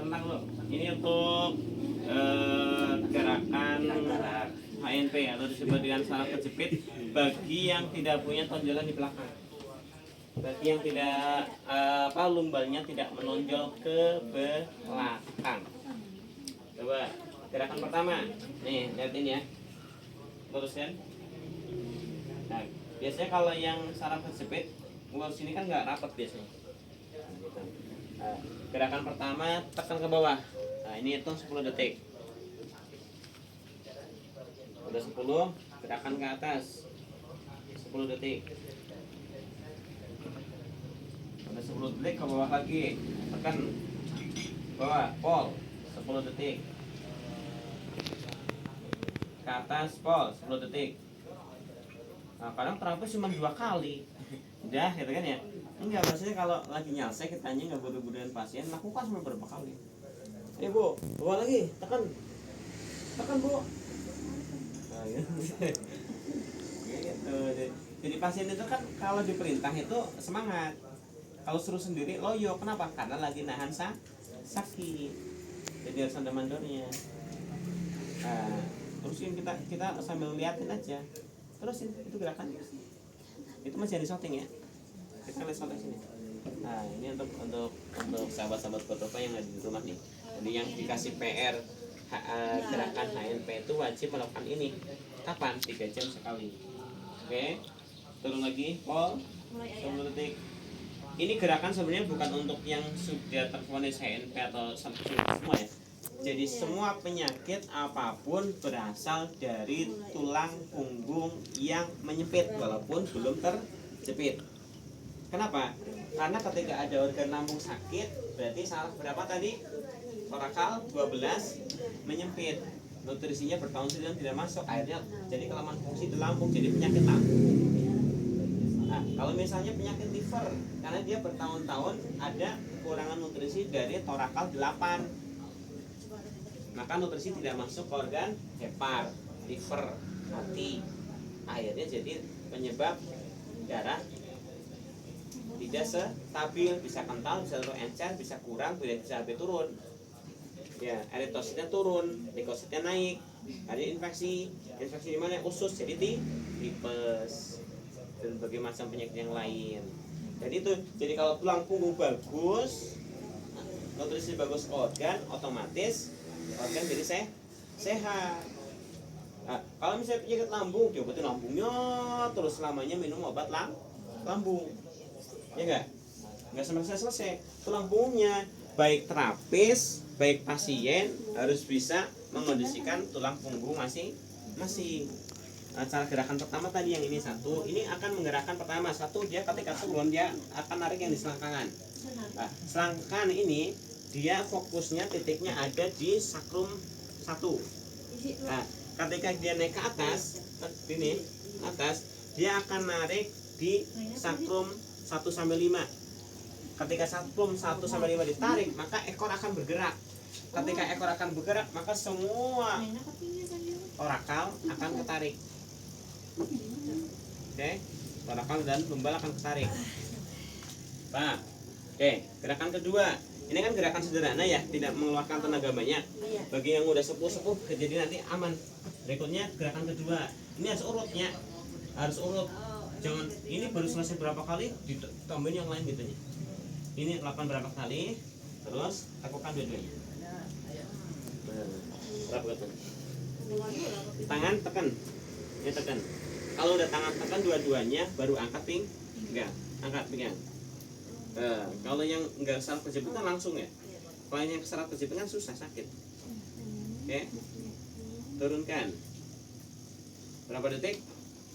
Tenang lo. Ini untuk gerakan HNP atau disebut dengan saraf kejepit bagi yang tidak punya tonjolan di belakang. Bagi yang tidak lumbalnya tidak menonjol ke belakang. Coba gerakan pertama. Nih, lihatin ya. Luruskan. Nah, biasanya kalau yang saraf kejepit lurus ini kan nggak rapat biasanya. Nah, gerakan pertama tekan ke bawah. Nah, ini hitung 10 detik. Udah 10, gerakan ke atas 10 detik. Udah 10 detik ke bawah lagi. Tekan bawah, pol 10 detik. Ke atas, pol 10 detik. Nah, kadang terapis cuma 2 kali. Udah, gitu kan ya? Enggak, maksudnya kalau lagi nyalsek kitanya nggak bodoh-bodohan pasien, lakukan sampai berapa kali. Bu, bawa lagi, tekan bu. Nah, gitu. Jadi pasien itu kan kalau diperintah itu semangat, kalau suruh sendiri loyo. Kenapa? Karena lagi nahan sakit, jadi harus ada mandornya. Nah, terusin kita sambil liatin aja, terusin itu gerakan itu masih ada shooting ya, kita lihat shooting sini. Nah, ini untuk sahabat-sahabat Kotopa yang ada di rumah nih. Jadi yang dikasih PR gerakan HNP itu wajib melakukan ini. Kapan? 3 jam sekali. Oke. Turun lagi, pol 10 detik. Ini gerakan sebenarnya bukan untuk yang sudah tervonis HNP atau semua ya. Jadi semua penyakit apapun berasal dari tulang punggung yang menyempit walaupun belum terjepit. Kenapa? Karena ketika ada organ lambung sakit, berarti saraf berapa tadi? Torakal 12 menyempit. Nutrisinya bertahun-tahun tidak masuk, akhirnya jadi kelemahan fungsi di lambung, jadi penyakit lambung. Nah, kalau misalnya penyakit liver, karena dia bertahun-tahun ada kekurangan nutrisi dari torakal 8, maka nutrisi tidak masuk ke organ hepar, liver, hati. Akhirnya jadi penyebab darah tidak stabil, bisa kental, bisa terlalu encer, bisa kurang, bisa lebih turun. Ya, eritositnya turun, leukositnya naik, ada infeksi di mana? Usus, jadi tipes dan berbagai macam penyakit yang lain. Jadi itu, jadi kalau tulang punggung bagus, nutrisi bagus organ, otomatis organ jadi sehat. Nah, kalau misalnya penyakit lambung, diobatin lambungnya terus selamanya minum obat lambung, ya nggak selesai. Tulang punggungnya baik terapis, baik pasien harus bisa mengondisikan tulang punggung masing-masing. Nah, cara gerakan pertama tadi yang ini satu, ini akan menggerakkan pertama satu, dia ketika turun dia akan narik yang di selangkangan. Nah, selangkangan ini dia fokusnya titiknya ada di sakrum 1. Nah, ketika dia naik ke atas, ini atas, dia akan narik di sakrum 1 sampai 5. Ketika sakrum 1 sampai 5 ditarik, maka ekor akan bergerak. Ketika ekor akan bergerak, maka semua torakal akan ketarik. Oke, torakal dan lumbal akan ketarik. Pak. Oke, gerakan kedua. Ini kan gerakan sederhana ya, tidak mengeluarkan tenaga banyak. Bagi yang udah sepuh-sepuh, jadi nanti aman. Berikutnya gerakan kedua. Ini harus urutnya, harus urut. Jangan ini baru selesai berapa kali, ditambahin yang lain gitu ya. Ini lakukan berapa kali, terus lakukan dua-duanya. Tangan tekan, ini tekan. Kalau udah tangan tekan dua-duanya, baru angkat angkat pinggang. Kalau yang enggak saraf kejepit kan langsung ya. Kalau yang saraf kejepit kan susah, sakit. Oke, turunkan. Berapa detik?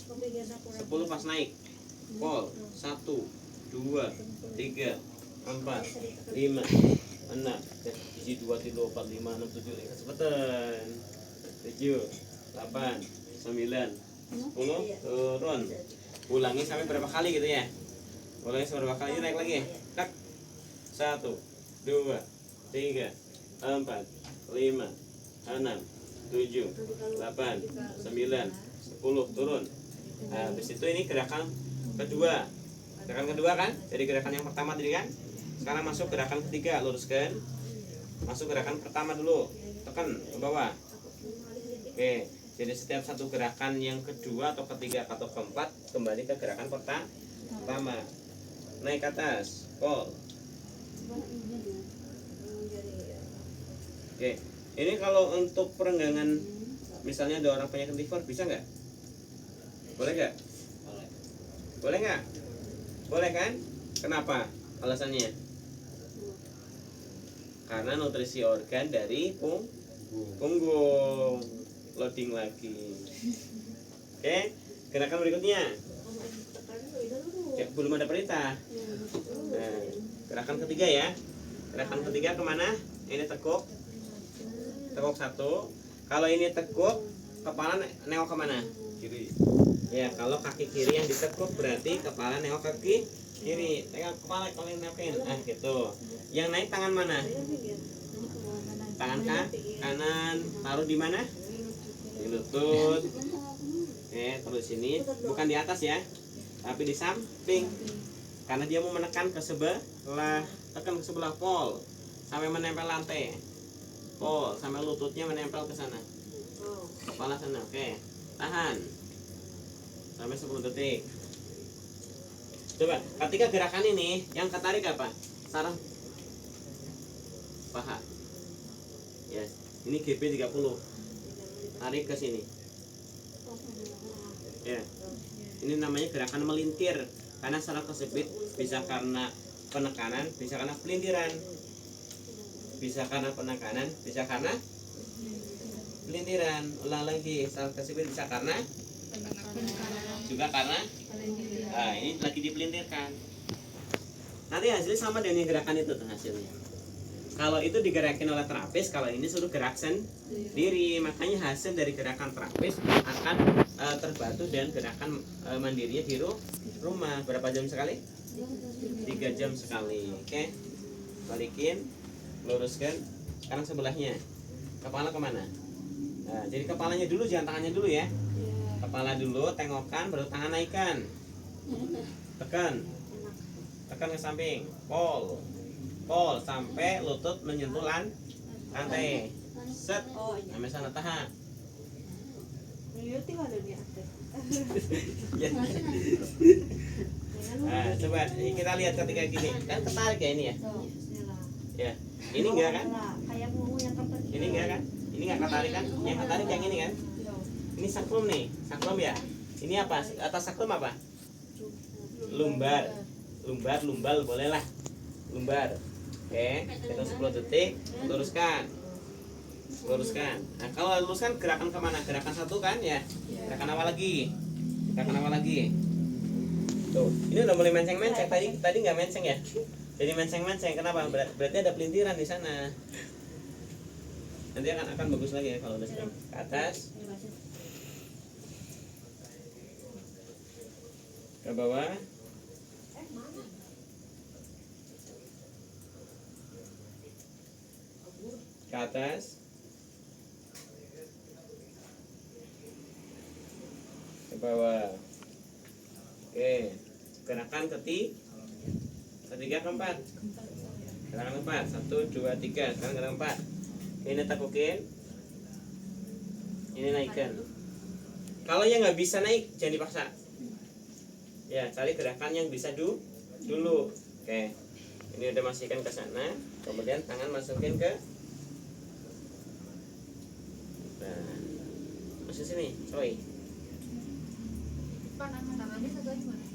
10 pas naik. Pol 1, 2, 3, 4, 5, 6, 2, 3, 4, 5, 6, 7, kecepatan. 7, 8, 9, 10, turun. Ulangi sampai berapa kali gitu ya? Ulangi sampai berapa kali, naik lagi. Tak. 1, 2, 3, 4, 5, 6, 7, 8, 9, 10, turun. Nah, habis itu ini gerakan kedua. Gerakan kedua kan? Jadi gerakan yang pertama tadi kan? Sekarang masuk gerakan ketiga, luruskan. Masuk gerakan pertama dulu, tekan ke bawah. Oke, jadi setiap satu gerakan yang kedua atau ketiga atau keempat kembali ke gerakan pertama. Naik ke atas, pull. Oke, ini kalau untuk perenggangan, misalnya ada orang penyakit liver, bisa nggak? Boleh nggak? Boleh nggak? Boleh kan? Kenapa? Alasannya? Karena nutrisi organ dari punggung. Loading lagi. Oke, gerakan berikutnya. Ya, belum ada perintah. Nah, gerakan ketiga ya. Gerakan ketiga kemana? Ini tekuk. Tekuk satu. Kalau ini tekuk, kepala nengok kemana? Kiri. Ya, kalau kaki kiri yang ditekuk berarti kepala nengok ke kiri. Tengok kepala kalau nengokin. Gitu. Yang naik tangan mana? Tangan kanan. Taruh di mana? Di lutut. Oke, terus ini bukan di atas ya, tapi di samping. Karena dia mau menekan ke sebelah, tekan ke sebelah pol sampai menempel lantai. Pol sampai lututnya menempel ke sana. Kepala sana. Oke. Tahan. Sampai 10 detik. Coba, ketika gerakan ini yang ketarik apa? Saraf paha. Yes. Ini GP 30. Tarik ke sini. Ya. Ini namanya gerakan melintir. Karena saraf tersebut bisa karena penekanan, bisa karena pelintiran. Bisa karena penekanan, bisa karena pelintiran. Ulang lagi, saraf tersebut bisa karena juga karena ini lagi dipelintirkan. Nanti hasilnya sama dengan yang gerakan itu tuh hasilnya. Kalau itu digerakin oleh terapis, kalau ini suruh gerak sendiri. Makanya hasil dari gerakan terapis akan terbantu dengan gerakan mandirinya di rumah. Berapa jam sekali? 3 jam sekali. Oke, balikin, luruskan. Sekarang sebelahnya, kepala kemana? Nah, jadi kepalanya dulu, jangan tangannya dulu ya. Kepala dulu, tengokkan, baru tangan naikkan. Tekan ke samping, pol sampai lutut menyentuh lantai. Set, sampai sana, tahan. Nah, coba kita lihat ketika gini, kan tertarik ya ini ya. Ya, ini enggak kan? Ini enggak kan? Ini enggak ketarik kan? Yang ketarik yang ini kan? Ini saklum nih, saklum ya. Ini apa? Atas saklum apa? Lumbar, lumbal boleh lah. Lumbar. Oke, hitung 10 detik, luruskan. Nah, kalau luruskan gerakan kemana? Gerakan satu kan ya? Gerakan awal lagi. Tuh, ini udah mulai menceng-menceng. Tadi nggak menceng ya? Jadi menceng-menceng. Kenapa? Berarti ada pelintiran di sana. Nanti akan bagus lagi ya kalau udah sering. Ke atas, ke bawah, ke atas, ke bawah. Oke, gerakan ketiga keempat. Gerakan keempat, 1, 2, 3. Sekarang gerakan keempat. Ini tekukin, ini naikkan. Kalau yang nggak bisa naik, jangan dipaksa. Ya, cari gerakan yang bisa dulu. Oke, ini udah masukkan ke sana. Kemudian tangan masukin ke. Nah, masuk sini, coy.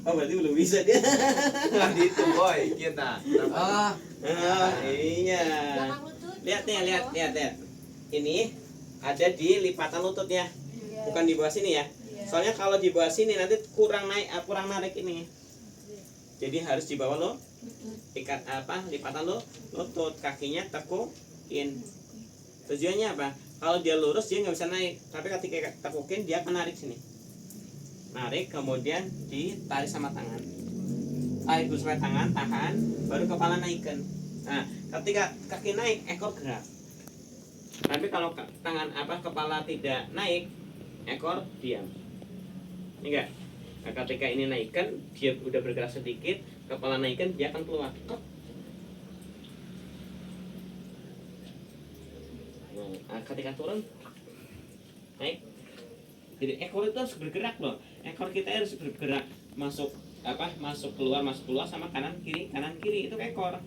Oh, berarti belum bisa dia. Tadi itu boy kita. Iya. Lihat. Ini ada di lipatan lutut ya. Bukan di bawah sini ya. Soalnya kalau di bawah sini nanti kurang narik ini. Jadi harus di bawah lo. Lipatan lo lutut, kakinya tekukin. Tujuannya apa? Kalau dia lurus dia nggak bisa naik. Tapi ketika tekukin dia akan narik sini. Narik, kemudian ditarik sama tangan. Tarik dulu sampai tangan, tahan, baru kepala naikkan. Nah, ketika kaki naik, ekor gerak. Tapi kalau kepala tidak naik, ekor diam. Ini enggak? Nah, ketika ini naikkan, dia udah bergerak sedikit, kepala naikkan, dia akan keluar. Ketika turun naik. Jadi ekor itu harus bergerak loh. Ekor kita harus bergerak masuk masuk keluar sama kanan kiri itu ekor.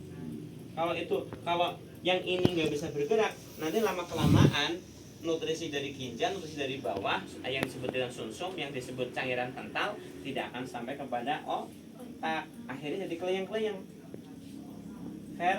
Kalau yang ini nggak bisa bergerak, nanti lama kelamaan nutrisi dari ginjal, nutrisi dari bawah yang disebut dengan sumsum, yang disebut cairan kental tidak akan sampai kepada otak. Akhirnya jadi keleyang-keleyang.